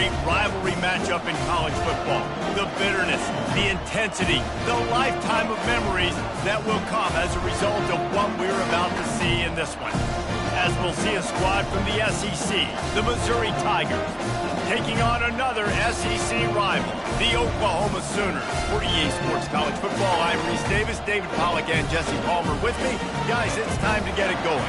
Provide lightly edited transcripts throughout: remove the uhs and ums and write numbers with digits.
great rivalry matchup in college football. The bitterness, the intensity, the lifetime of memories that will come as a result of what we're about to see in this one. As we'll see a squad from the SEC, the Missouri Tigers, taking on another SEC rival, the Oklahoma Sooners. For EA Sports College Football, I'm Reese Davis, David Pollack, and Jesse Palmer with me. Guys, it's time to get it going.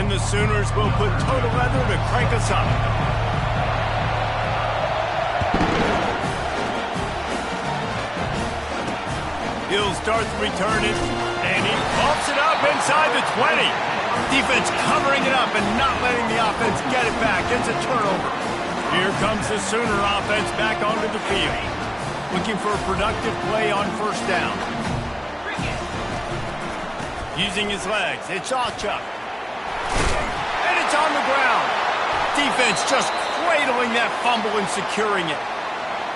The Sooners will put total leather to crank us up. He'll start the return it, and he bumps it up inside the 20. Defense covering it up and not letting the offense get it back. It's a turnover. Here comes the Sooner offense back onto the field. Looking for a productive play on first down. Using his legs, it's Achuk. It's on the ground. Defense just cradling that fumble and securing it.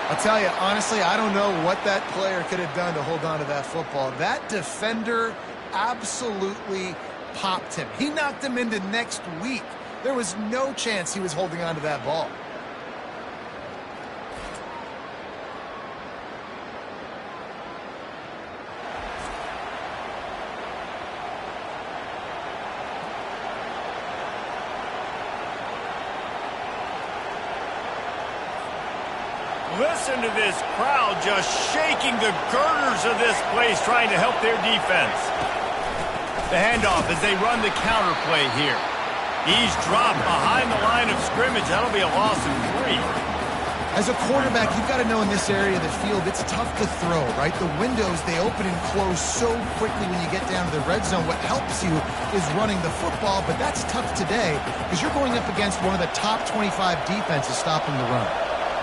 I'll tell you, honestly, I don't know what that player could have done to hold on to that football. That defender absolutely popped him. He knocked him into next week. There was no chance he was holding on to that ball. Listen to this crowd just shaking the girders of this place, trying to help their defense. The handoff as they run the counter play here. He's dropped behind the line of scrimmage. That'll be a loss of 3. As a quarterback, you've got to know in this area of the field, it's tough to throw, right? The windows, they open and close so quickly when you get down to the red zone. What helps you is running the football, but that's tough today because you're going up against one of the top 25 defenses stopping the run.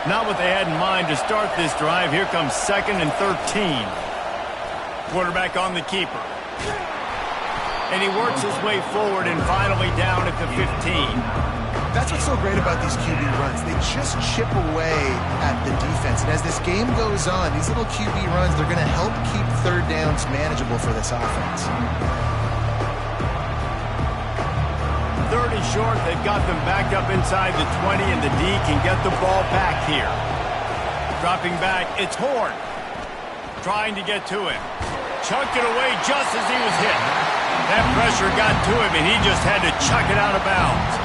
Not what they had in mind to start this drive. Here comes 2nd and 13. Quarterback on the keeper. And he works his way forward and finally down at the 15. That's what's so great about these QB runs. They just chip away at the defense. And as this game goes on, these little QB runs, they're going to help keep third downs manageable for this offense. 3rd and short, they've got them backed up inside the 20, and the D can get the ball back here. Dropping back, it's Horn. Trying to get to him. Chucked it away just as he was hit. That pressure got to him, and he just had to chuck it out of bounds.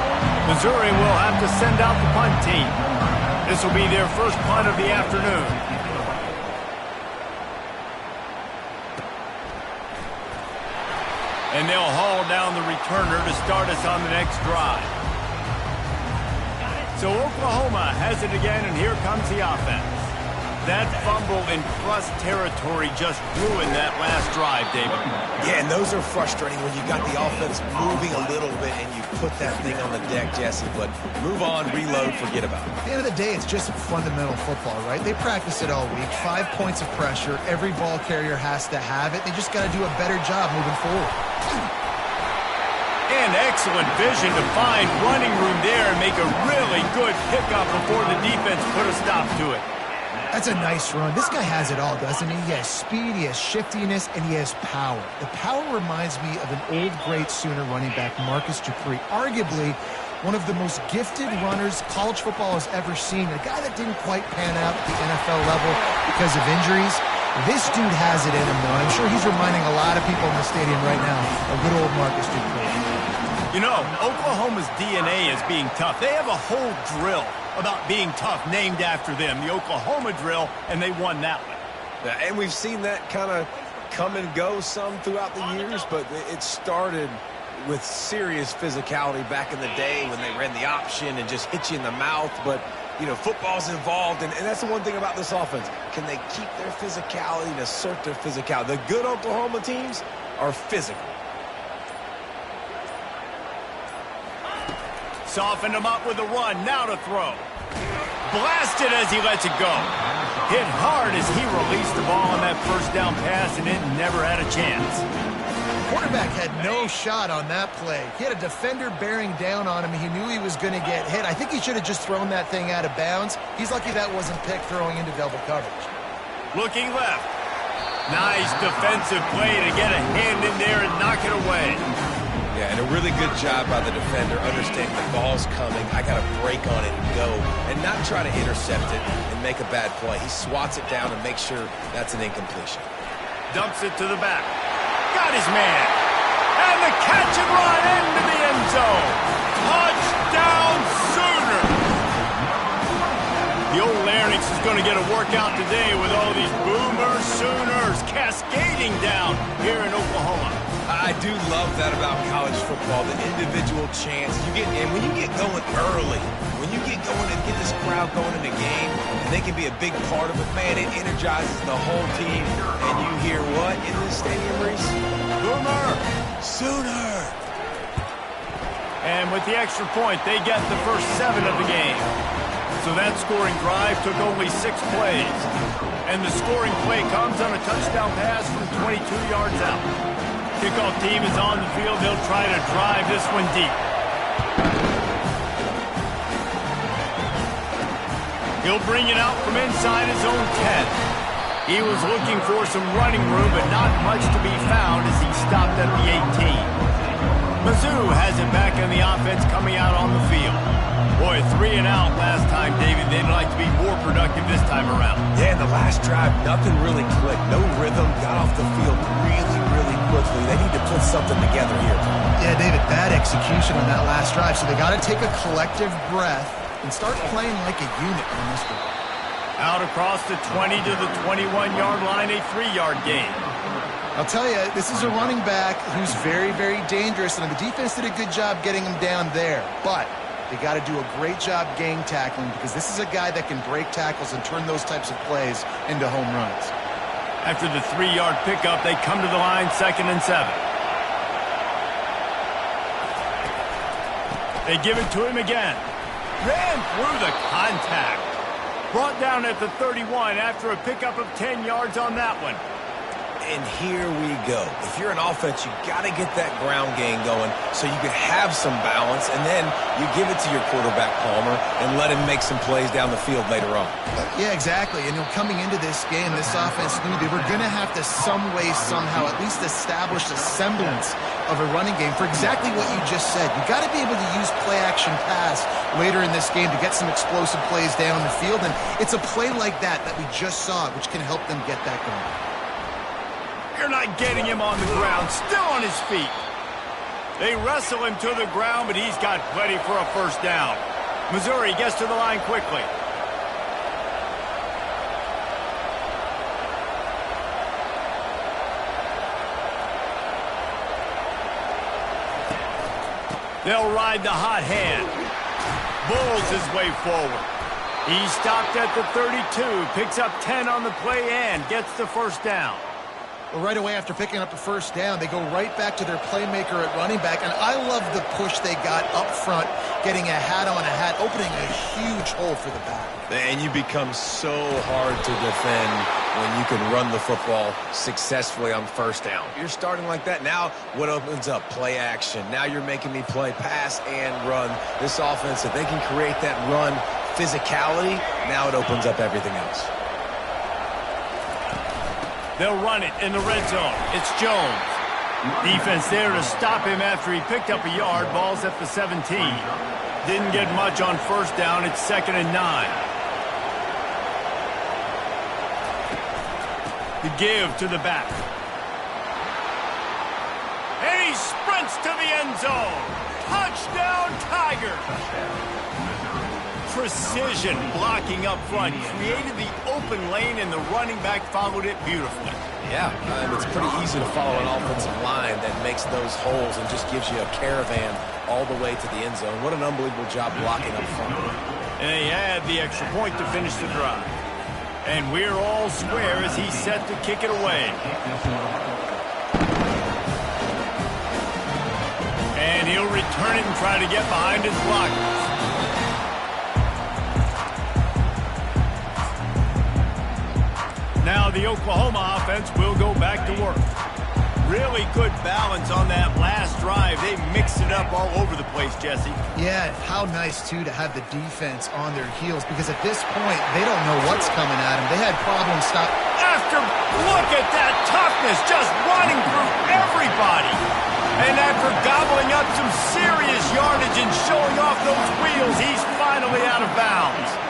Missouri will have to send out the punt team. This will be their first punt of the afternoon. And they'll haul down the returner to start us on the next drive. So Oklahoma has it again, and here comes the offense. That fumble in plus territory just ruined that last drive, David. Yeah, and those are frustrating when you got the offense moving a little bit and you put that thing on the deck, Jesse. But move on, reload, forget about it. At the end of the day, it's just fundamental football, right? They practice it all week. 5 points of pressure. Every ball carrier has to have it. They just got to do a better job moving forward. And excellent vision to find running room there and make a really good pickup before the defense put a stop to it. That's a nice run. This guy has it all, doesn't he? He has speed, he has shiftiness, and he has power. The power reminds me of an old, great Sooner running back, Marcus Dupree. Arguably one of the most gifted runners college football has ever seen. A guy that didn't quite pan out at the NFL level because of injuries. This dude has it in him, though. I'm sure he's reminding a lot of people in the stadium right now of good old Marcus Dupree. You know, Oklahoma's DNA is being tough. They have a whole drill about being tough named after them, the Oklahoma drill, and they won that one. Yeah, and we've seen that kind of come and go some throughout the years, but it started with serious physicality back in the day when they ran the option and just hit you in the mouth. But, you know, football's involved, and that's the one thing about this offense. Can they keep their physicality and assert their physicality? The good Oklahoma teams are physical. Softened him up with a run. Now to throw. Blasted as he lets it go. Hit hard as he released the ball on that first down pass, and it never had a chance. Quarterback had no shot on that play. He had a defender bearing down on him. He knew he was going to get hit. I think he should have just thrown that thing out of bounds. He's lucky that wasn't picked throwing into double coverage. Looking left. Nice defensive play to get a hand in there and knock it away. Yeah, and a really good job by the defender understanding the ball's coming. I got to break on it and go and not try to intercept it and make a bad play. He swats it down and makes sure that's an incompletion. Dumps it to the back. Got his man. And the catch and run into the end zone. Touchdown Sooner. The old Larynx is going to get a workout today with all these Boomer Sooners cascading down here in Oklahoma. I do love that about college football, the individual chance. And when you get going early, when you get going and get this crowd going in the game, and they can be a big part of it, man, it energizes the whole team. And you hear what in this stadium, Reese? Boomer Sooner! And with the extra point, they get the first 7 of the game. So that scoring drive took only 6 plays. And the scoring play comes on a touchdown pass from 22 yards out. Kickoff team is on the field. They'll try to drive this one deep. He'll bring it out from inside his own 10. He was looking for some running room, but not much to be found as he stopped at the 18. Mizzou has it back on the offense coming out on the field. Boy, 3 and out last time, David. They'd like to be more productive this time around. Yeah, in the last drive, nothing really clicked. No rhythm. Got off the field really quickly. They need to put something together here. Yeah, David, bad execution on that last drive. So they got to take a collective breath and start playing like a unit on this one. Out across the 20 to the 21-yard line, a 3-yard gain. I'll tell you, this is a running back who's very dangerous, and the defense did a good job getting him down there. But they got to do a great job gang tackling because this is a guy that can break tackles and turn those types of plays into home runs. After the 3-yard pickup, they come to the line, 2nd and 7. They give it to him again. Ran through the contact. Brought down at the 31 after a pickup of 10 yards on that one. And here we go. If you're an offense, you got to get that ground game going so you can have some balance, and then you give it to your quarterback, Palmer, and let him make some plays down the field later on. Yeah, exactly. And coming into this game, this offense knew they were going to have to some way, somehow, at least establish a semblance of a running game for exactly what you just said. You got to be able to use play-action pass later in this game to get some explosive plays down the field, and it's a play like that we just saw, which can help them get that going. They're not getting him on the ground, still on his feet. They wrestle him to the ground, but he's got plenty for a first down. Missouri gets to the line quickly. They'll ride the hot hand. Bulls his way forward. He stopped at the 32, picks up 10 on the play and gets the first down. Well, right away after picking up the first down, they go right back to their playmaker at running back. And I love the push they got up front, getting a hat on a hat, opening a huge hole for the back. And you become so hard to defend when you can run the football successfully on first down. You're starting like that. Now what opens up? Play action. Now you're making me play pass and run. This offense, if they can create that run physicality, now it opens up everything else. They'll run it in the red zone. It's Jones. Defense there to stop him after he picked up a yard. Ball's at the 17. Didn't get much on first down. It's 2nd and 9. The give to the back. And he sprints to the end zone. Touchdown, Tigers. Precision blocking up front created the open lane, and the running back followed it beautifully. Yeah, it's pretty easy to follow an offensive line that makes those holes and just gives you a caravan all the way to the end zone. What an unbelievable job blocking up front. And they had the extra point to finish the drive. And we're all square as he's set to kick it away. And he'll return turn it and try to get behind his blockers. Now the Oklahoma offense will go back to work. Really good balance on that last drive. They mixed it up all over the place, Jesse. Yeah, how nice, too, to have the defense on their heels, because at this point, they don't know what's coming at them. They had problems stopping. Look at that toughness, just running through everybody. And after gobbling up some serious yardage and showing off those wheels, he's finally out of bounds.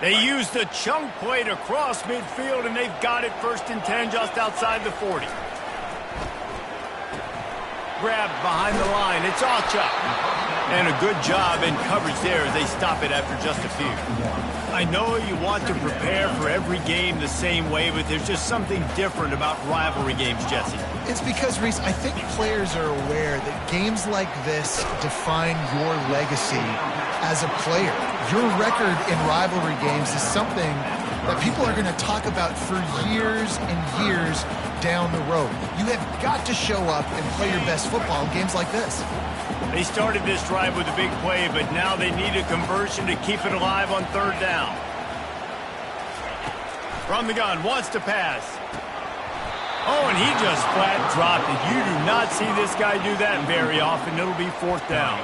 They use the chunk play to cross midfield, and they've got it 1st and 10 just outside the 40. Grabbed behind the line. It's Alchuk. And a good job in coverage there as they stop it after just a few. I know you want to prepare for every game the same way, but there's just something different about rivalry games, Jesse. It's because, Reese, I think players are aware that games like this define your legacy as a player. Your record in rivalry games is something that people are going to talk about for years and years down the road. You have got to show up and play your best football in games like this. They started this drive with a big play, but now they need a conversion to keep it alive on 3rd down. From the gun, wants to pass. Oh, and he just flat dropped it. You do not see this guy do that very often. It'll be 4th down.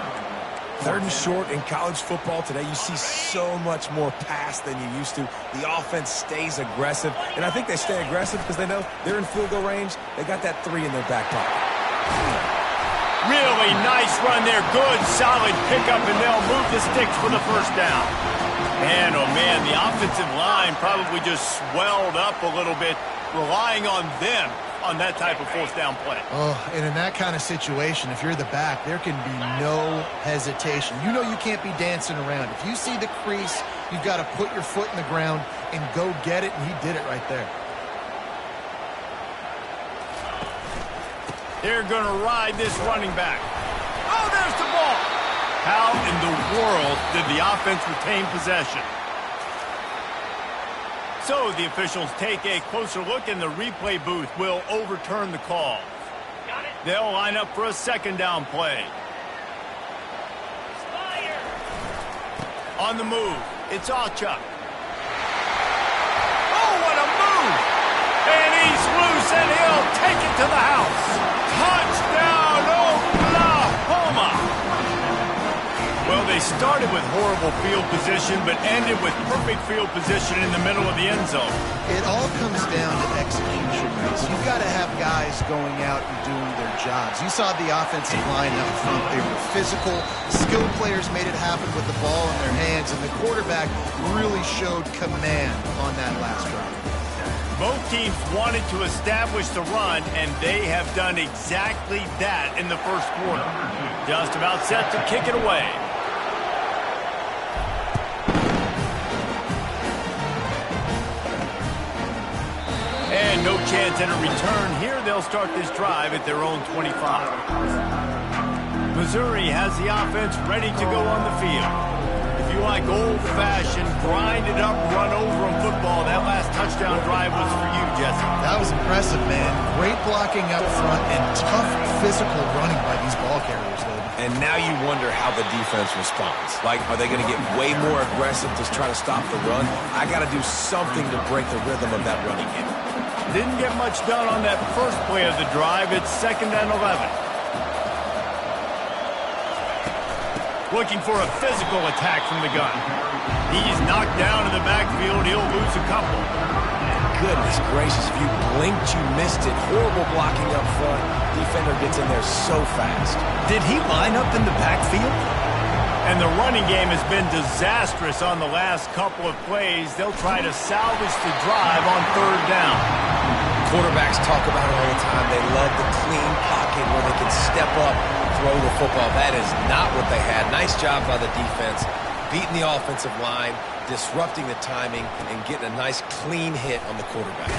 3rd and short in college football today. You see so much more pass than you used to. The offense stays aggressive, and I think they stay aggressive because they know they're in field goal range. They got that 3 in their back pocket. Really nice run there. Good, solid pickup, and they'll move the sticks for the 1st down. Man, oh man, the offensive line probably just swelled up a little bit, relying on them on that type of 4th down play. Oh, and in that kind of situation, if you're the back, there can be no hesitation. You know you can't be dancing around. If you see the crease, you've got to put your foot in the ground and go get it, and he did it right there. They're going to ride this running back. Oh, there's the ball. How in the world did the offense retain possession? So the officials take a closer look, and the replay booth will overturn the call. They'll line up for a 2nd down play. On the move, it's Alchuk. Oh, what a move! And he's loose, and he'll take it to the house. Touchdown, Oklahoma! Well, they started with horrible field position, but ended with perfect field position in the middle of the end zone. It all comes down to execution, Reese. You've got to have guys going out and doing their jobs. You saw the offensive line up front. They were physical. Skilled players made it happen with the ball in their hands, and the quarterback really showed command on that last drive. Both teams wanted to establish the run, and they have done exactly that in the 1st quarter. Just about set to kick it away. And no chance at a return. Here they'll start this drive at their own 25. Missouri has the offense ready to go on the field. If you like old-fashioned, grind-it-up, run-over in football, that last touchdown drive was for you, Jesse. That was impressive, man. Great blocking up front and tough physical running by these ball carriers, David. And now you wonder how the defense responds. Like, are they going to get way more aggressive to try to stop the run? I got to do something to break the rhythm of that running game. Didn't get much done on that first play of the drive. It's 2nd and 11. Looking for a physical attack from the gun. He's knocked down in the backfield. He'll lose a couple. Goodness gracious, if you blinked, you missed it. Horrible blocking up front. Defender gets in there so fast. Did he line up in the backfield? And the running game has been disastrous on the last couple of plays. They'll try to salvage the drive on 3rd down. Quarterbacks talk about it all the time. They love the clean pocket where they can step up, throw the football. That is not what they had. Nice job by the defense, beating the offensive line, disrupting the timing, and getting a nice clean hit on the quarterback.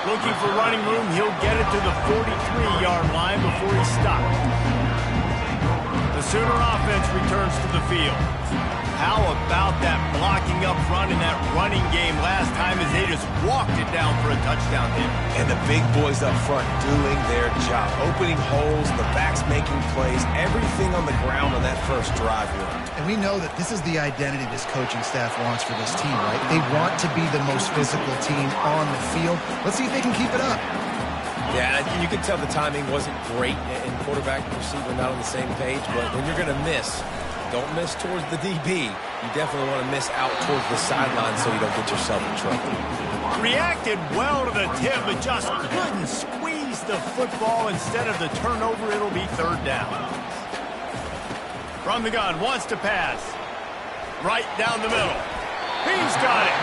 Looking for running room, he'll get it to the 43-yard line before he's stopped. The Sooner offense returns to the field. How about that blocking up front in that running game last time as they just walked it down for a touchdown hit? And the big boys up front doing their job, opening holes, the backs making plays, everything on the ground on that first drive worked. And we know that this is the identity this coaching staff wants for this team, right? They want to be the most physical team on the field. Let's see if they can keep it up. Yeah, you can tell the timing wasn't great, and quarterback and receiver not on the same page, but when you're going to miss, don't miss towards the DB. You definitely want to miss out towards the sideline so you don't get yourself in trouble. Reacted well to the tip, but just couldn't squeeze the football. Instead of the turnover, it'll be third down. From the gun, wants to pass. Right down the middle. He's got it.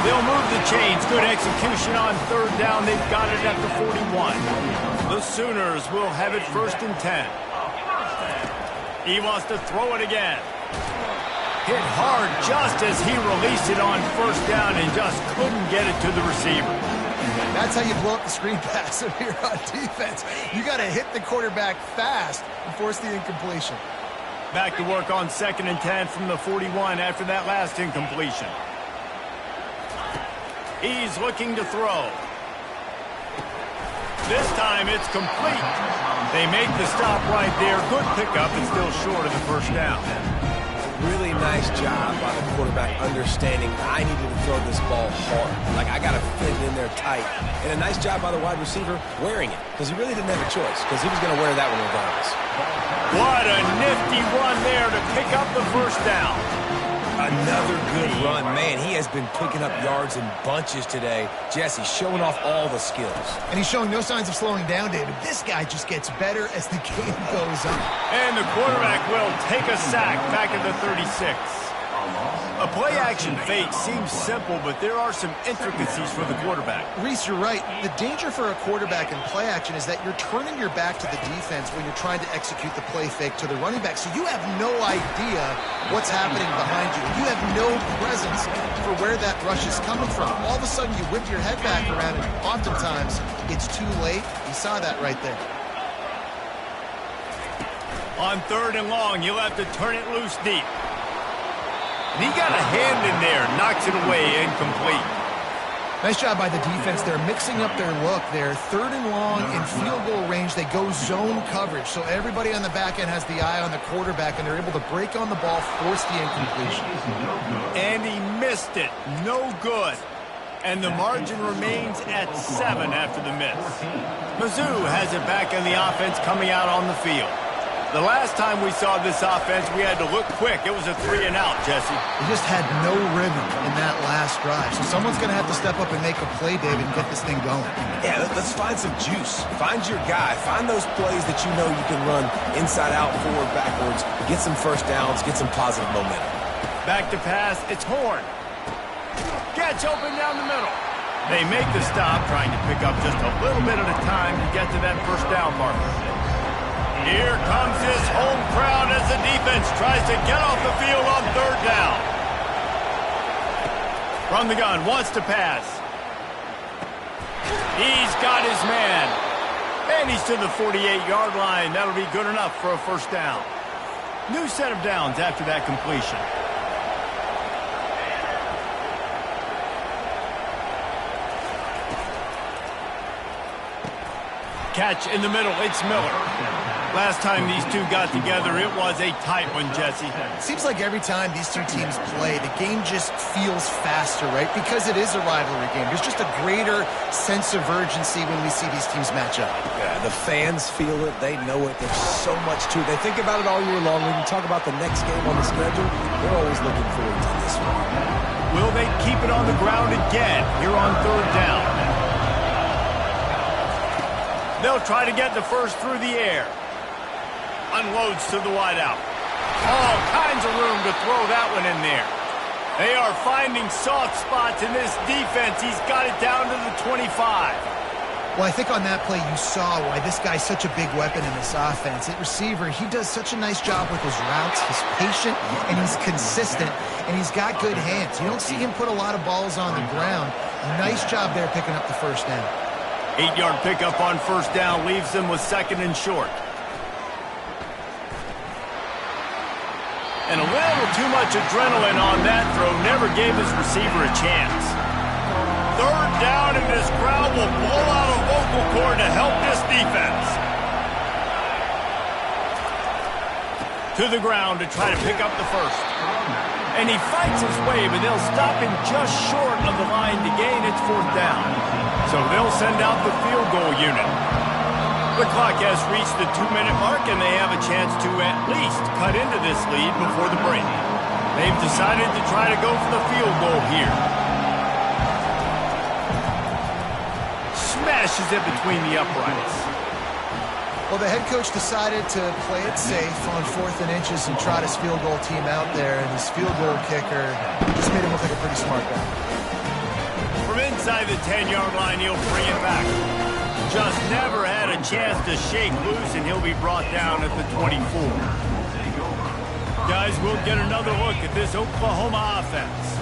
They'll move the chains. Good execution on third down. They've got it at the 41. The Sooners will have it 1st and 10. He wants to throw it again. Hit hard just as he released it on 1st down and just couldn't get it to the receiver. That's how you blow up the screen pass if you're on defense. You got to hit the quarterback fast and force the incompletion. Back to work on 2nd and 10 from the 41 after that last incompletion. He's looking to throw. This time it's complete. They make the stop right there. Good pickup and still short of the 1st down. Really nice job by the quarterback understanding I needed to throw this ball hard. Like, I got to fit it in there tight. And a nice job by the wide receiver wearing it, because he really didn't have a choice, because he was going to wear that one regardless. What a nifty run there to pick up the 1st down. Another good run. Man, he has been picking up yards in bunches today. Jesse showing off all the skills. And he's showing no signs of slowing down, David. This guy just gets better as the game goes on. And the quarterback will take a sack back at the 36. A play-action fake seems simple, but there are some intricacies for the quarterback. Reese, you're right. The danger for a quarterback in play action is that you're turning your back to the defense when you're trying to execute the play fake to the running back. So you have no idea what's happening behind you. You have no presence for where that rush is coming from. All of a sudden, you whip your head back around, and oftentimes it's too late. You saw that right there. On 3rd and long, you'll have to turn it loose deep. And he got a hand in there, knocks it away, incomplete. Nice job by the defense. They're mixing up their look. They're 3rd and long in field goal range. They go zone coverage, so everybody on the back end has the eye on the quarterback, and they're able to break on the ball, force the incompletion. And he missed it. No good. And the margin remains at 7 after the miss. Mizzou has it back in the offense coming out on the field. The last time we saw this offense, we had to look quick. It was a 3-and-out, Jesse. They just had no rhythm in that last drive. So someone's going to have to step up and make a play, David, and get this thing going. Yeah, let's find some juice. Find your guy. Find those plays that you know you can run inside out, forward, backwards. Get some 1st downs. Get some positive momentum. Back to pass. It's Horn. Catch open down the middle. They make the stop, trying to pick up just a little bit at a time to get to that 1st down marker. Here comes this home crowd as the defense tries to get off the field on 3rd down. From the gun, wants to pass. He's got his man. And he's to the 48-yard line. That'll be good enough for a 1st down. New set of downs after that completion. Catch in the middle, it's Miller. Last time these two got together, it was a tight one, Jesse. Seems like every time these two teams play, the game just feels faster, right? Because it is a rivalry game. There's just a greater sense of urgency when we see these teams match up. Yeah, the fans feel it. They know it. There's so much to it. They think about it all year long. When you talk about the next game on the schedule, they're always looking forward to this one. Will they keep it on the ground again here on 3rd down? They'll try to get the first through the air. Unloads to the wideout. All kinds of room to throw that one in there. They are finding soft spots in this defense. He's got it down to the 25. Well, I think on that play you saw why this guy's such a big weapon in this offense. At receiver, he does such a nice job with his routes. He's patient, and he's consistent, and he's got good hands. You don't see him put a lot of balls on the ground. Nice job there picking up the first down. 8-yard pickup on first down leaves them with 2nd and short. And a little too much adrenaline on that throw never gave his receiver a chance. 3rd down, and this crowd will blow out a vocal cord to help this defense. To the ground to try to pick up the first. And he fights his way, but they'll stop him just short of the line to gain its 4th down. So they'll send out the field goal unit. The clock has reached the 2-minute mark, and they have a chance to at least cut into this lead before the break. They've decided to try to go for the field goal here. Smashes it between the uprights. Well, the head coach decided to play it safe on 4th and inches and trot his field goal team out there, and his field goal kicker just made him look like a pretty smart guy. From inside the 10-yard line, he'll bring it back. Just never had a chance to shake loose, and he'll be brought down at the 24. Guys, we'll get another look at this Oklahoma offense.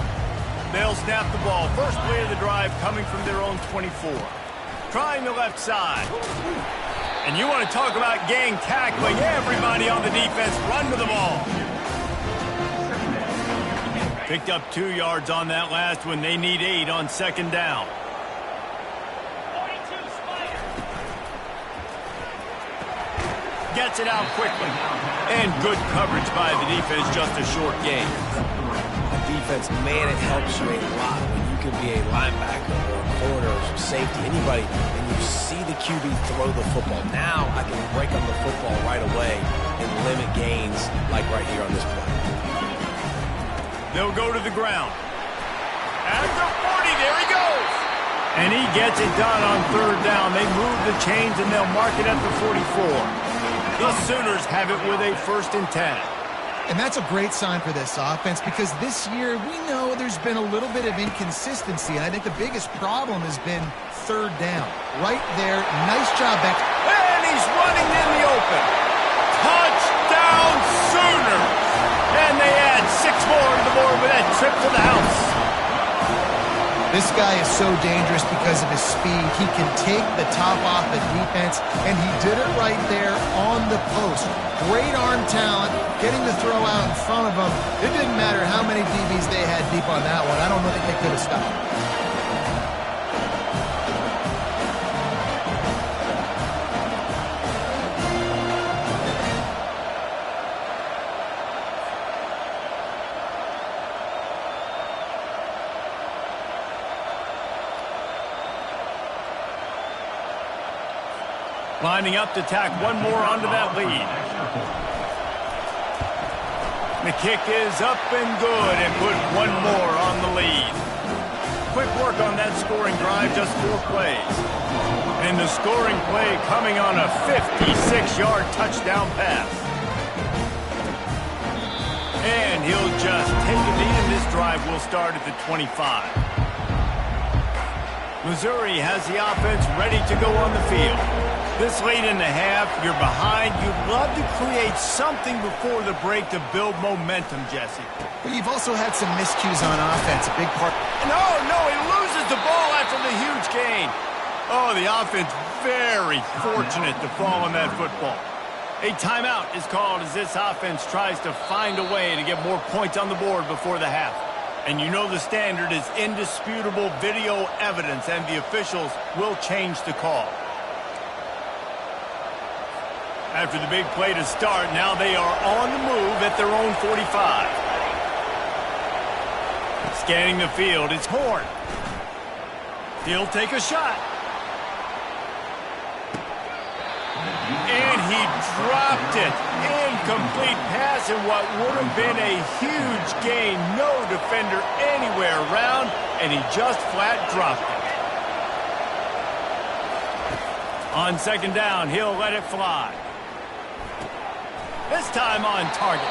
They'll snap the ball. First play of the drive coming from their own 24. Trying the left side. And you want to talk about gang tackling. Everybody on the defense run to the ball. Picked up 2 yards on that last one. They need 8 on 2nd down. Gets it out quickly. And good coverage by the defense, just a short gain. Defense, man, it helps you a lot when you can be a linebacker or a corner or safety, anybody, and you see the QB throw the football. Now I can break up the football right away and limit gains like right here on this play. They'll go to the ground. At the 40, there he goes. And he gets it done on 3rd down. They move the chains, and they'll mark it at the 44. The Sooners have it with a 1st and 10. And that's a great sign for this offense because this year we know there's been a little bit of inconsistency, and I think the biggest problem has been 3rd down. Right there, nice job back. And he's running in the open. Touchdown Sooners! And they add 6 more to the board with that trip to the house. This guy is so dangerous because of his speed. He can take the top off the defense, and he did it right there on the post. Great arm talent, getting the throw out in front of him. It didn't matter how many DBs they had deep on that one. I don't think they could have stopped. Lining up to tack one more onto that lead. The kick is up and good and put one more on the lead. Quick work on that scoring drive, just 4 plays. And the scoring play coming on a 56-yard touchdown pass. And he'll just take a knee, and this drive will start at the 25. Missouri has the offense ready to go on the field. This late in the half, you're behind. You'd love to create something before the break to build momentum, Jesse. But you've also had some miscues on offense, a big part. No, he loses the ball after the huge gain. Oh, the offense very fortunate to fall on that football. A timeout is called as this offense tries to find a way to get more points on the board before the half. And you know the standard is indisputable video evidence, and the officials will change the call. After the big play to start, now they are on the move at their own 45. Scanning the field, it's Horn. He'll take a shot. And he dropped it. Incomplete pass in what would have been a huge gain. No defender anywhere around, and he just flat dropped it. On 2nd down, he'll let it fly. This time on target.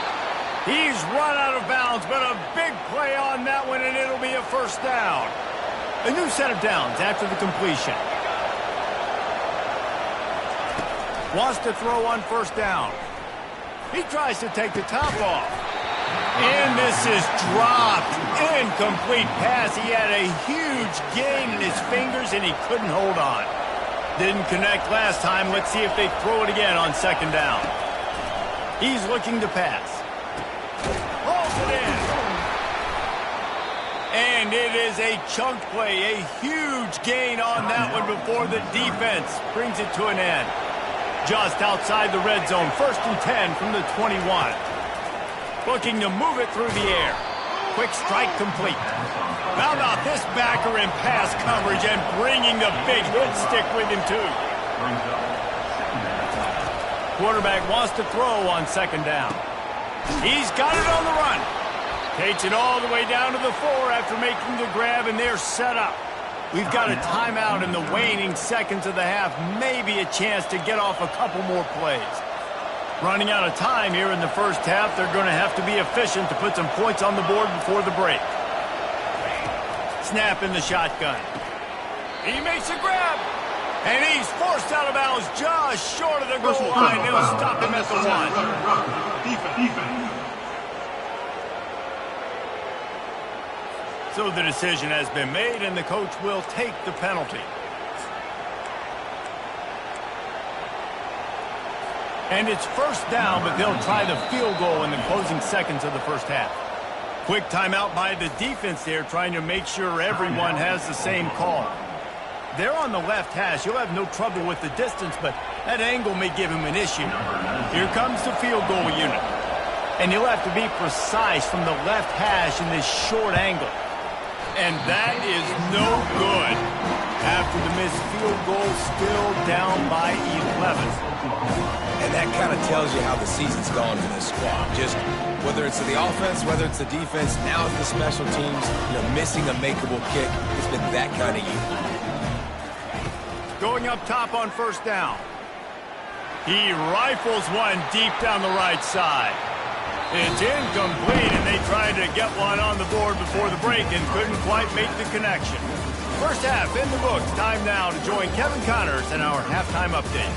He's run out of bounds, but a big play on that one, and it'll be a 1st down. A new set of downs after the completion. Wants to throw on first down. He tries to take the top off. And this is dropped. Incomplete pass. He had a huge gain in his fingers, and he couldn't hold on. Didn't connect last time. Let's see if they throw it again on second down. He's looking to pass. Holds it in. And it is a chunk play. A huge gain on that one before the defense brings it to an end. Just outside the red zone. 1st and 10 from the 21. Looking to move it through the air. Quick strike complete. How about this backer in pass coverage and bringing the big hit stick with him too. Quarterback wants to throw on second down. He's got it on the run. Takes it all the way down to the 4 after making the grab, and they're set up. We've got a timeout in the waning seconds of the half. Maybe a chance to get off a couple more plays. Running out of time here in the first half. They're going to have to be efficient to put some points on the board before the break. Snap in the shotgun. He makes a grab. And he's forced out of bounds just short of the goal line. They'll stop him at the 1. Defense. So the decision has been made, and the coach will take the penalty. And it's first down, but they'll try the field goal in the closing seconds of the first half. Quick timeout by the defense there, trying to make sure everyone has the same call. They're on the left hash. You'll have no trouble with the distance, but that angle may give him an issue. Here comes the field goal unit. And you'll have to be precise from the left hash in this short angle. And that is no good. After the missed field goal, still down by 11. And that kind of tells you how the season's gone for this squad. Just whether it's the offense, whether it's the defense, now it's the special teams, missing a makeable kick. It's been that kind of year. Going up top on first down. He rifles one deep down the right side. It's incomplete, and they tried to get one on the board before the break and couldn't quite make the connection. First half in the books. Time now to join Kevin Connors in our halftime update.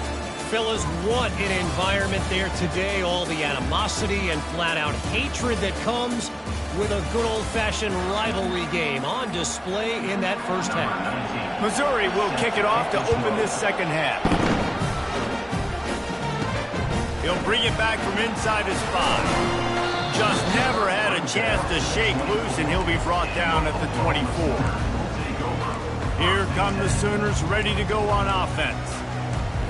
Fellas, what an environment there today. All the animosity and flat-out hatred that comes with a good old-fashioned rivalry game on display in that first half. Missouri will kick it off to open this second half. He'll bring it back from inside his 5. Just never had a chance to shake loose, and he'll be brought down at the 24. Here come the Sooners ready to go on offense.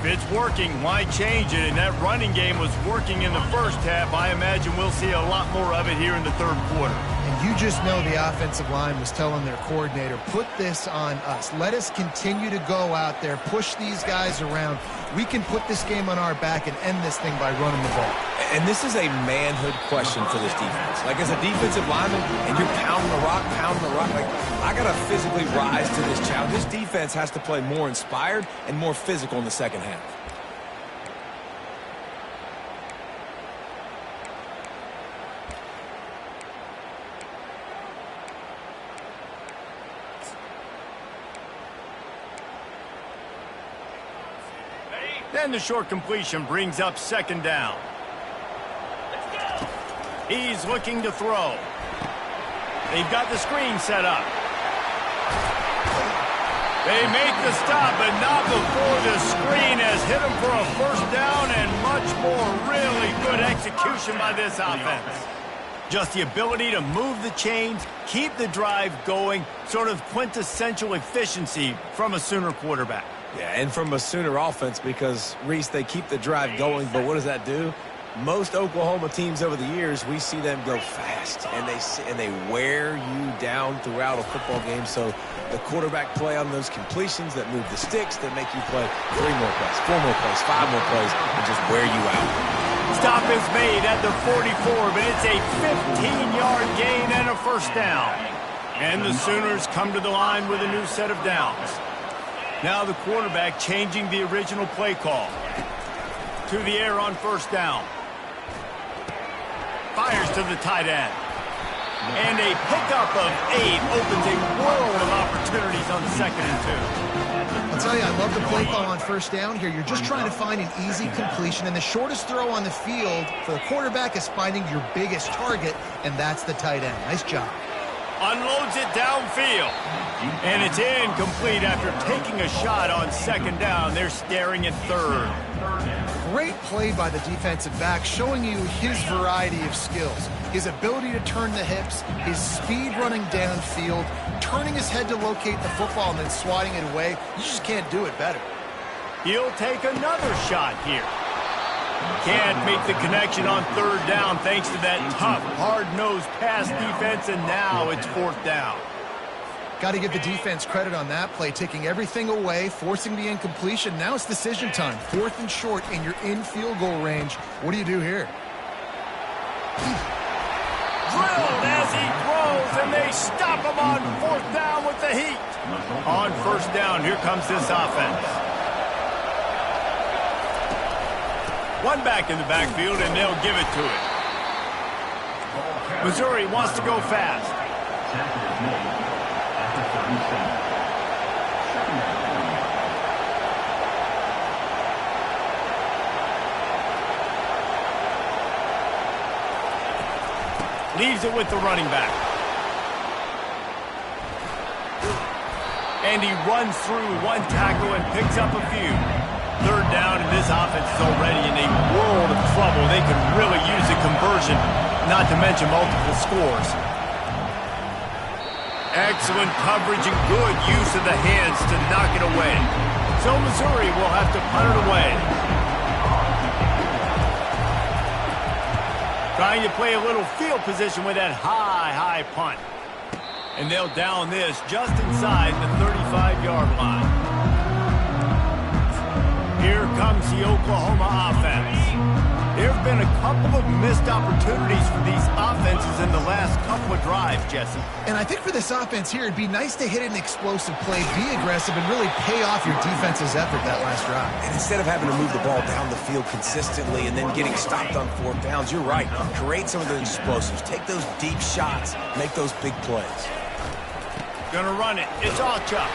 If it's working, why change it? And that running game was working in the first half. I imagine we'll see a lot more of it here in the third quarter. And you just know the offensive line was telling their coordinator, put this on us. Let us continue to go out there, push these guys around. We can put this game on our back and end this thing by running the ball. And this is a manhood question for this defense. Like, as a defensive lineman, and you're pounding the rock, like, I got to physically rise to this challenge. This defense has to play more inspired and more physical in the second half. Then the short completion brings up second down. He's looking to throw. They've got the screen set up. They make the stop, but not before the screen has hit him for a first down, and much more really good execution by this offense. Just the ability to move the chains, keep the drive going, sort of quintessential efficiency from a Sooner quarterback. Yeah, and from a Sooner offense, because, Reese, they keep the drive going, but what does that do? Most Oklahoma teams over the years, we see them go fast, and they wear you down throughout a football game. So the quarterback play on those completions that move the sticks, that make you play 3 more plays, 4 more plays, 5 more plays, and just wear you out. Stop is made at the 44, but it's a 15-yard gain and a first down. And the Sooners come to the line with a new set of downs. Now the quarterback changing the original play call. To the air on first down. Fires to the tight end. And a pickup of 8 opens a world of opportunities on 2nd and 2. I'll tell you, I love the play call on first down here. You're just trying to find an easy completion, and the shortest throw on the field for the quarterback is finding your biggest target, and that's the tight end. Nice job. Unloads it downfield. And it's incomplete after taking a shot on second down. They're staring at third. Great play by the defensive back, showing you his variety of skills. His ability to turn the hips, his speed running downfield, turning his head to locate the football and then swatting it away. You just can't do it better. He'll take another shot here. Can't make the connection on third down thanks to that tough, hard-nosed pass defense, and now it's fourth down. Got to give the defense credit on that play, taking everything away, forcing the incompletion. Now it's decision time. Fourth and short, and you're in field goal range. What do you do here? Drilled as he throws, and they stop him on fourth down with the heat. On first down, here comes this offense. One back in the backfield, and they'll give it to it. Missouri wants to go fast. Leaves it with the running back. And he runs through one tackle and picks up a few. Third down, and this offense is already in a world of trouble. They can really use a conversion, not to mention multiple scores. Excellent coverage and good use of the hands to knock it away. So Missouri will have to punt it away. Trying to play a little field position with that high punt. And they'll down this just inside the 35-yard line. Here comes the Oklahoma offense. There have been a couple of missed opportunities for these offenses in the last couple of drives, Jesse. And I think for this offense here, it'd be nice to hit an explosive play, be aggressive, and really pay off your defense's effort that last drive. And instead of having to move the ball down the field consistently and then getting stopped on fourth downs, you're right. Create some of those explosives. Take those deep shots. Make those big plays. Gonna run it. It's Alchuk.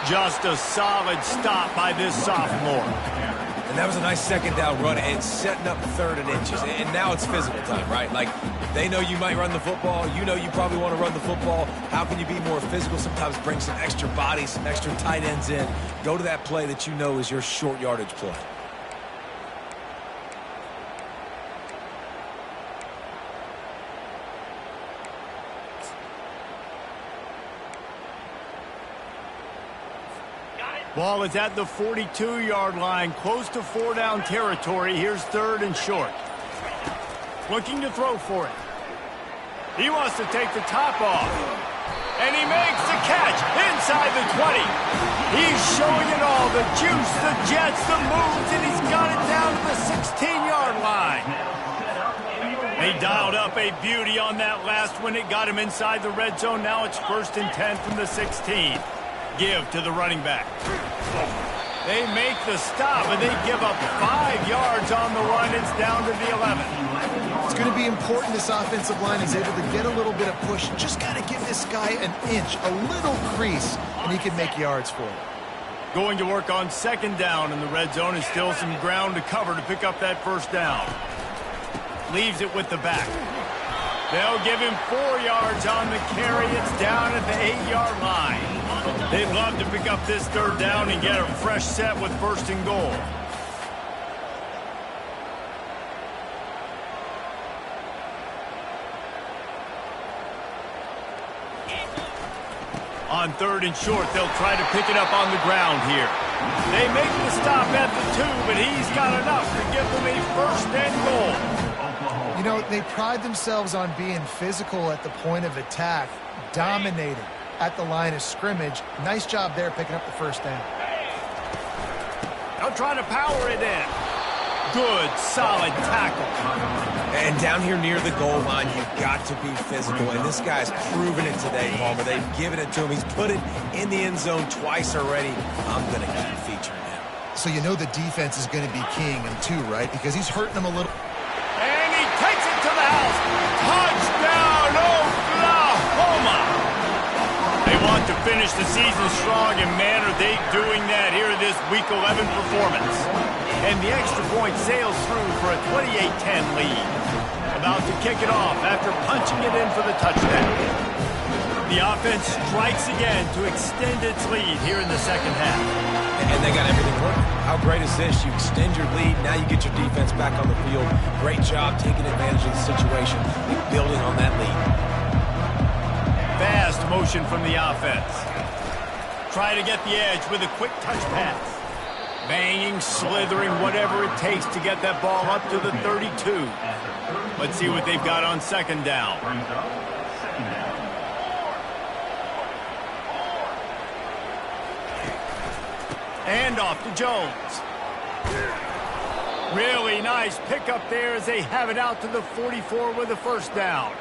Just a solid stop by this sophomore. And that was a nice second down run and setting up third and inches. And now it's physical time, right? Like, they know you might run the football. You know you probably want to run the football. How can you be more physical? Sometimes bring some extra bodies, some extra tight ends in. Go to that play that you know is your short yardage play. Ball is at the 42-yard line, close to four-down territory. Here's third and short. Looking to throw for it. He wants to take the top off. And he makes the catch inside the 20. He's showing it all, the juice, the jets, the moves, and he's got it down to the 16-yard line. They dialed up a beauty on that last one. It got him inside the red zone. Now it's 1st and 10 from the 16. Give to the running back. They make the stop, and they give up 5 yards on the run. It's down to the 11. It's going to be important this offensive line is able to get a little bit of push. Just got to give this guy an inch, a little crease, and he can make yards for it. Going to work on second down in the red zone, and still some ground to cover to pick up that first down. Leaves it with the back. They'll give him 4 yards on the carry. It's down at the 8-yard line. They'd love to pick up this third down and get a fresh set with 1st and goal. On 3rd and short, they'll try to pick it up on the ground here. They make the stop at the 2, but he's got enough to give them a 1st and goal. You know, they pride themselves on being physical at the point of attack, dominating at the line of scrimmage. Nice job there picking up the 1st down. They'll try to power it in. Good, solid tackle. And down here near the goal line, you've got to be physical. And this guy's proven it today, Palmer. They've given it to him. He's put it in the end zone twice already. I'm going to keep featuring him. So you know the defense is going to be keying him too, right? Because he's hurting them a little. And he takes it to the house. Touchdown, Oklahoma! They want to finish finish the season strong, and man, are they doing that here in this Week 11 performance. And the extra point sails through for a 28-10 lead. About to kick it off after punching it in for the touchdown. The offense strikes again to extend its lead here in the second half. And they got everything working. How great is this? You extend your lead, now you get your defense back on the field. Great job taking advantage of the situation and building on that lead. Fast motion from the offense. Try to get the edge with a quick touch pass. Banging, slithering, whatever it takes to get that ball up to the 32. Let's see what they've got on second down. And off to Jones. Really nice pickup there as they have it out to the 44 with a first down.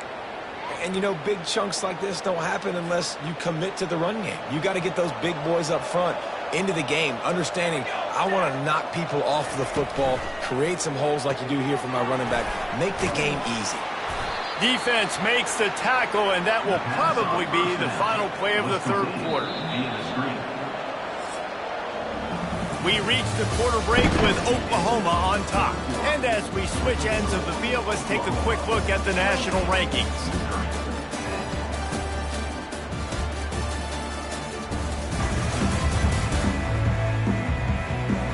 And, you know, big chunks like this don't happen unless you commit to the run game. You got to get those big boys up front into the game, understanding I want to knock people off the football, create some holes like you do here for my running back, make the game easy. Defense makes the tackle, and that will probably be the final play of the third quarter. We reach the quarter break with Oklahoma on top. And as we switch ends of the field, let's take a quick look at the national rankings.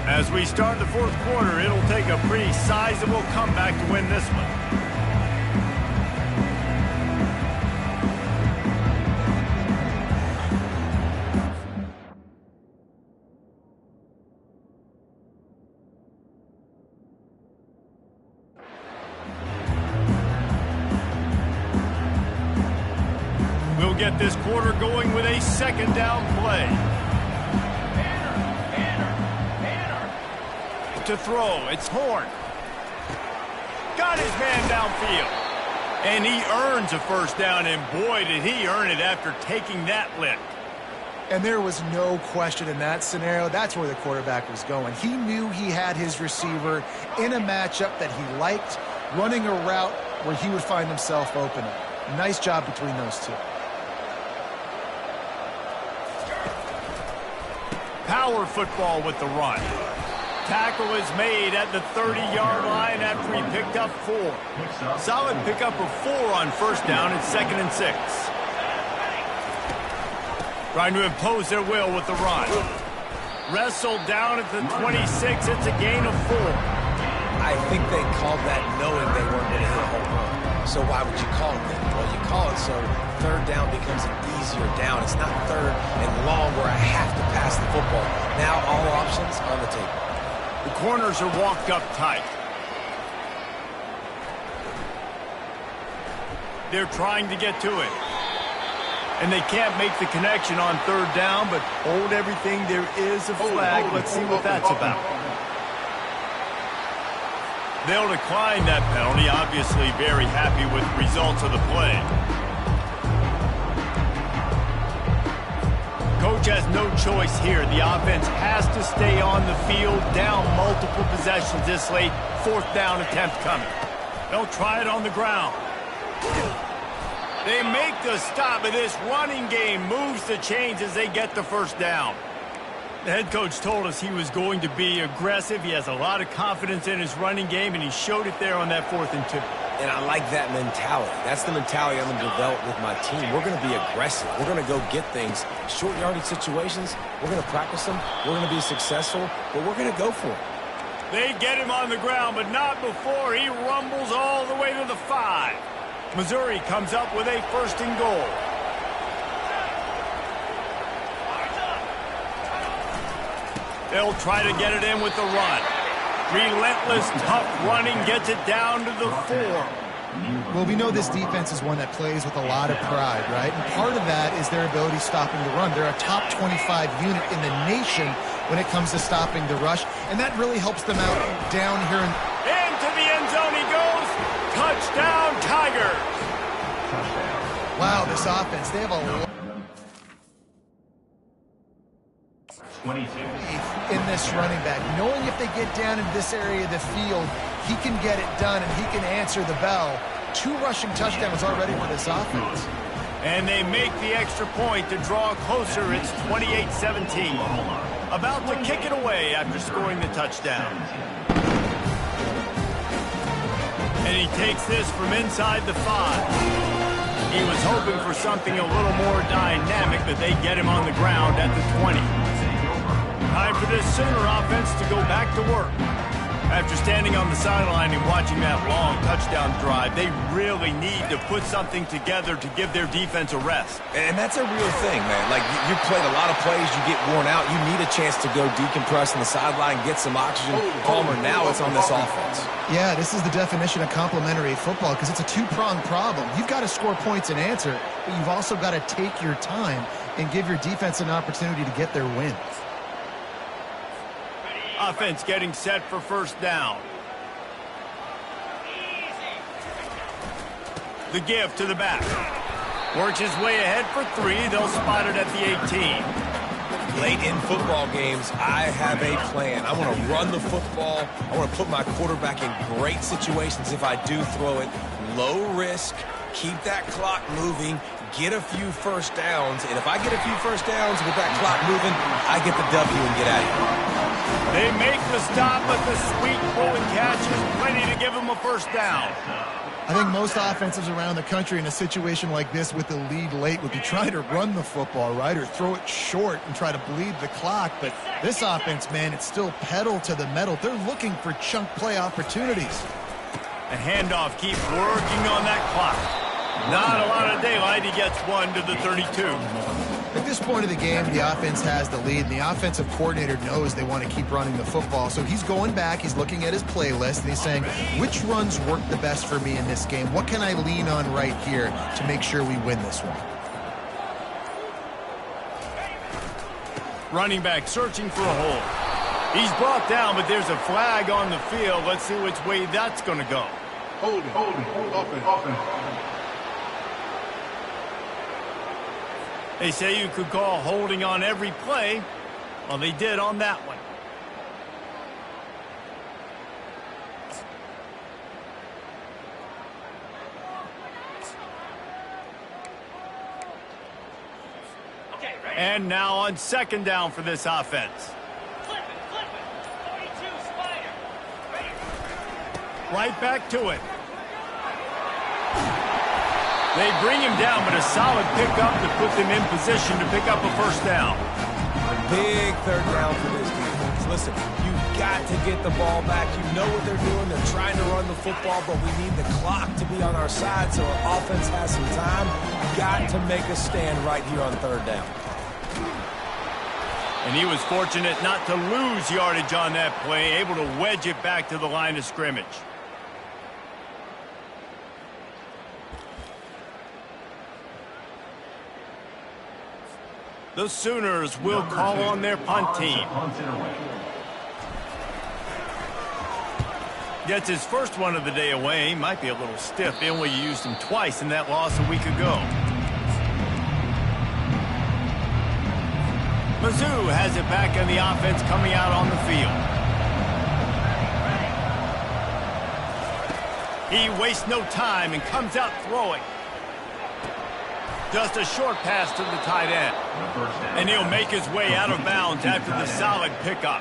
As we start the fourth quarter, it'll take a pretty sizable comeback to win this one. We'll get this quarter going with a second down play. To throw, it's Horn. Got his man downfield. And he earns a first down, and boy, did he earn it after taking that lick. And there was no question in that scenario. That's where the quarterback was going. He knew he had his receiver in a matchup that he liked, running a route where he would find himself open. Nice job between those two. Power football with the run. Tackle is made at the 30-yard line after he picked up 4. Solid pickup of 4 on first down. It's 2nd and 6. Trying to impose their will with the run. Wrestled down at the 26. It's a gain of 4. I think they called that knowing they weren't going to hit a home run. So why would you call it that? Well, you call it so third down becomes an easier down. It's not third and long where I have to pass the football. Now all options on the table. The corners are walked up tight. They're trying to get to it. And they can't make the connection on third down, but hold everything. There is a flag. Let's see what that's about. They'll decline that penalty. Obviously very happy with the results of the play. Coach has no choice here. The offense has to stay on the field, down multiple possessions this late. Fourth down attempt coming. They'll try it on the ground. They make the stop, but this running game moves the chains as they get the first down. The head coach told us he was going to be aggressive. He has a lot of confidence in his running game, and he showed it there on that 4th and 2. And I like that mentality. That's the mentality I'm going to develop with my team. We're going to be aggressive. We're going to go get things. Short yardage situations, we're going to practice them. We're going to be successful, but we're going to go for it. They get him on the ground, but not before he rumbles all the way to the 5. Missouri comes up with a 1st and goal. They'll try to get it in with the run. Relentless, tough running gets it down to the 4. Well, we know this defense is one that plays with a lot of pride, right? And part of that is their ability stopping the run. They're a top 25 unit in the nation when it comes to stopping the rush, and that really helps them out down here. Into the end zone he goes. Touchdown, Tigers. Wow, this offense, they have a lot 22. in this running back. Knowing if they get down into this area of the field, he can get it done and he can answer the bell. 2 rushing touchdowns already for this offense. And they make the extra point to draw closer. It's 28-17. About to kick it away after scoring the touchdown. And he takes this from inside the 5. He was hoping for something a little more dynamic, but they get him on the ground at the 20. Time for this Sooner offense to go back to work. After standing on the sideline and watching that long touchdown drive, they really need to put something together to give their defense a rest. And that's a real thing, man. Like, you played a lot of plays, you get worn out. You need a chance to go decompress on the sideline, get some oxygen. Palmer, now it's on this offense. Yeah, this is the definition of complementary football because it's a two-pronged problem. You've got to score points and answer, but you've also got to take your time and give your defense an opportunity to get their wins. Offense getting set for first down. The give to the back. Works his way ahead for 3. They'll spot it at the 18. Late in football games, I have a plan. I want to run the football. I want to put my quarterback in great situations if I do throw it. Low risk, keep that clock moving, get a few first downs. And if I get a few first downs with that clock moving, I get the W and get out of here. They make the stop, but the sweet pulling catch is plenty to give them a first down. I think most offenses around the country in a situation like this with the lead late would be trying to run the football, right, or throw it short and try to bleed the clock. But this offense, man, it's still pedal to the metal. They're looking for chunk play opportunities. The handoff keeps working on that clock. Not a lot of daylight. He gets one to the 32. At this point of the game, the offense has the lead, and the offensive coordinator knows they want to keep running the football. So he's going back, he's looking at his playlist, and he's saying, which runs work the best for me in this game? What can I lean on right here to make sure we win this one? Running back searching for a hole. He's brought down, but there's a flag on the field. Let's see which way that's going to go. Holding, open. They say you could call holding on every play. Well, they did on that one. Okay, ready? And now on second down for this offense. Flip it. 42 Spider. Ready? Right back to it. They bring him down, but a solid pickup to put them in position to pick up a first down. Big third down for this defense. Listen, you've got to get the ball back. You know what they're doing. They're trying to run the football, but we need the clock to be on our side so our offense has some time. Got to make a stand right here on third down. And he was fortunate not to lose yardage on that play, able to wedge it back to the line of scrimmage. The Sooners will call on their punt team. Gets his first one of the day away. Might be a little stiff. They only used him twice in that loss a week ago. Mizzou has it back on the offense coming out on the field. He wastes no time and comes out throwing. Just a short pass to the tight end. And he'll make his way out of bounds after the solid pickup.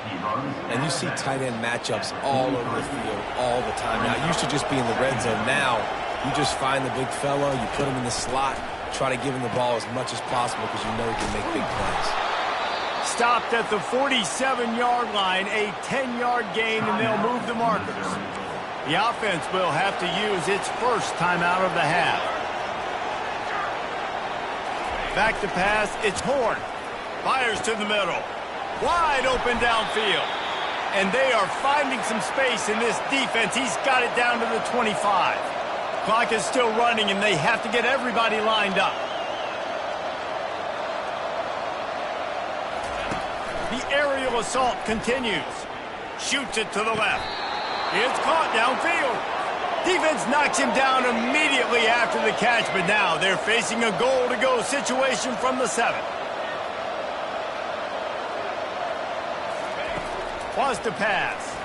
And you see tight end matchups all over the field all the time. Now, it used to just be in the red zone. Now, you just find the big fella, you put him in the slot, try to give him the ball as much as possible because you know he can make big plays. Stopped at the 47-yard line, a 10-yard gain, and they'll move the markers. The offense will have to use its first timeout of the half. Back to pass, it's Horn. Fires to the middle. Wide open downfield. And they are finding some space in this defense. He's got it down to the 25. Clock is still running, and they have to get everybody lined up. The aerial assault continues. Shoots it to the left. It's caught downfield. Defense knocks him down immediately after the catch, but now they're facing a goal-to-go situation from the 7. Wants to pass.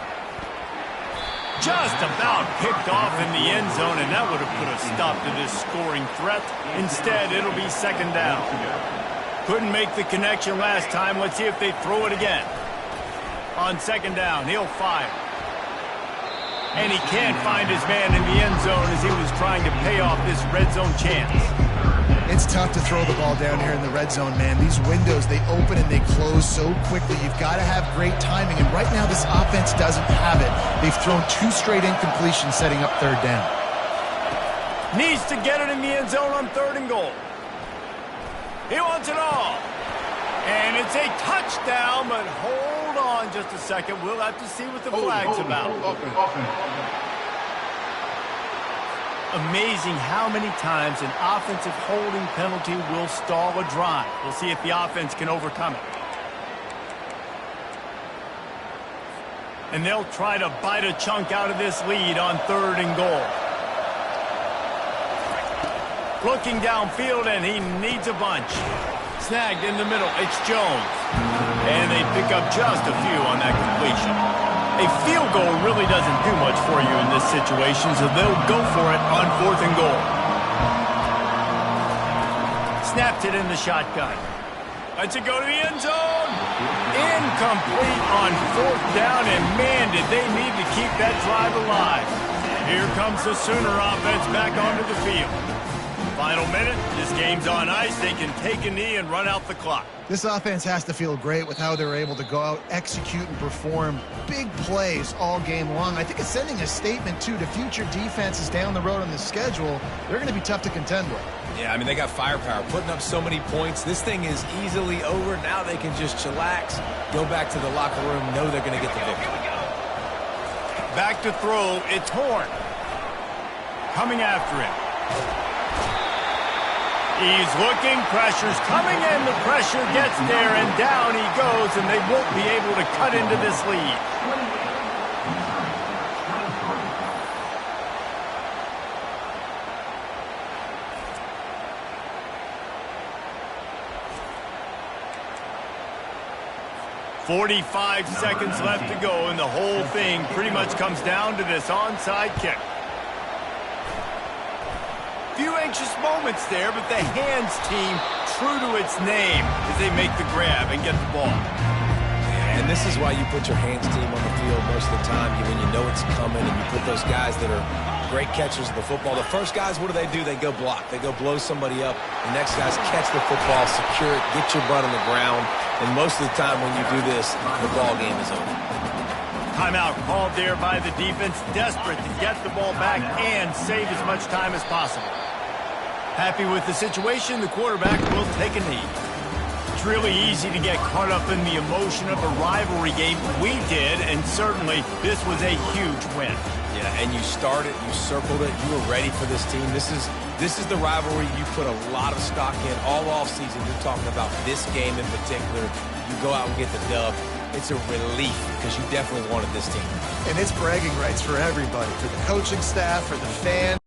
just about picked off in the end zone, and that would have put a stop to this scoring threat. Instead, it'll be second down. Couldn't make the connection last time. Let's see if they throw it again. On second down, he'll fire. And he can't find his man in the end zone as he was trying to pay off this red zone chance. It's tough to throw the ball down here in the red zone, man. These windows, they open and they close so quickly. You've got to have great timing, and right now this offense doesn't have it. They've thrown 2 straight incompletions setting up third down. Needs to get it in the end zone on 3rd and goal. He wants it all. And it's a touchdown, but hold on just a second. We'll have to see what the flag's about. Amazing how many times an offensive holding penalty will stall a drive. We'll see if the offense can overcome it. And they'll try to bite a chunk out of this lead on 3rd and goal. Looking downfield, and he needs a bunch. Snagged in the middle, it's Jones. And they pick up just a few on that completion. A field goal really doesn't do much for you in this situation, so they'll go for it on 4th and goal. Snapped it in the shotgun. Lets it go to the end zone. Incomplete on 4th down, and man, did they need to keep that drive alive. Here comes the Sooner offense back onto the field. Final minute, this game's on ice. They can take a knee and run out the clock. This offense has to feel great with how they're able to go out, execute, and perform big plays all game long. I think it's sending a statement, too, to future defenses down the road on the schedule. They're going to be tough to contend with. Yeah, I mean, they got firepower, putting up so many points. This thing is easily over. Now they can just chillax, go back to the locker room, know they're going to get the victory. Back to throw, it's Horn. Coming after him. He's looking, pressure's coming in, the pressure gets there, and down he goes, and they won't be able to cut into this lead. "45 seconds left to go, and the whole thing pretty much comes down to this onside kick. Few anxious moments there, but the hands team, true to its name, as they make the grab and get the ball. Yeah, and this is why you put your hands team on the field most of the time, when you know it's coming, and you put those guys that are great catchers of the football. The first guys, what do? They go block. They go blow somebody up. The next guys catch the football, secure it, get your butt on the ground, and most of the time when you do this, the ball game is over. Timeout called there by the defense, desperate to get the ball back and save as much time as possible. Happy with the situation, the quarterback will take a knee. It's really easy to get caught up in the emotion of a rivalry game. We did, and certainly this was a huge win. Yeah, and you started, you circled it, you were ready for this team. This is the rivalry you put a lot of stock in all offseason. You're talking about this game in particular. You go out and get the dub. It's a relief because you definitely wanted this team. And it's bragging rights for everybody, for the coaching staff, for the fans.